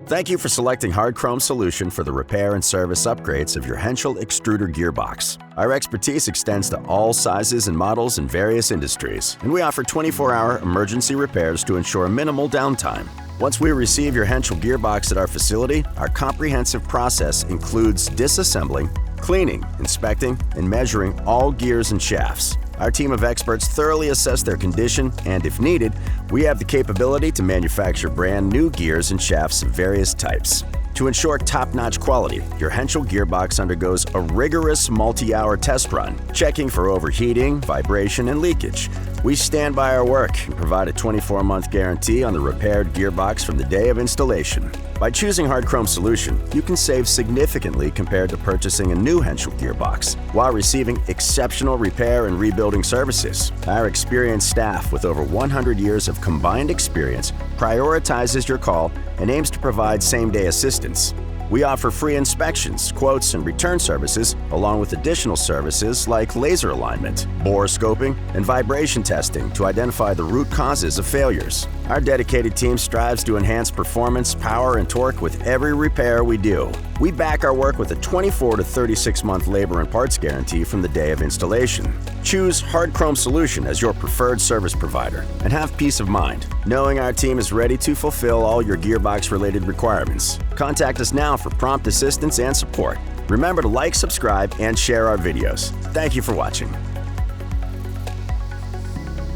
Thank you for selecting Hard Chrome Solution for the repair and service upgrades of your Henschel extruder gearbox. Our expertise extends to all sizes and models in various industries, and we offer 24-hour emergency repairs to ensure minimal downtime. Once we receive your Henschel gearbox at our facility, our comprehensive process includes disassembling, cleaning, inspecting, and measuring all gears and shafts. Our team of experts thoroughly assess their condition, and if needed, we have the capability to manufacture brand new gears and shafts of various types. To ensure top-notch quality, your Henschel gearbox undergoes a rigorous multi-hour test run, checking for overheating, vibration, and leakage. We stand by our work and provide a 24-month guarantee on the repaired gearbox from the day of installation. By choosing Hard Chrome Solution, you can save significantly compared to purchasing a new Henschel gearbox, while receiving exceptional repair and rebuilding services. Our experienced staff with over 100 years of combined experience prioritizes your call and aims to provide same-day assistance. We offer free inspections, quotes, and return services, along with additional services like laser alignment, bore scoping, and vibration testing to identify the root causes of failures. Our dedicated team strives to enhance performance, power, and torque with every repair we do. We back our work with a 24 to 36-month labor and parts guarantee from the day of installation. Choose Hard Chrome Solution as your preferred service provider and have peace of mind, knowing our team is ready to fulfill all your gearbox-related requirements. Contact us now for prompt assistance and support. Remember to like, subscribe, and share our videos. Thank you for watching.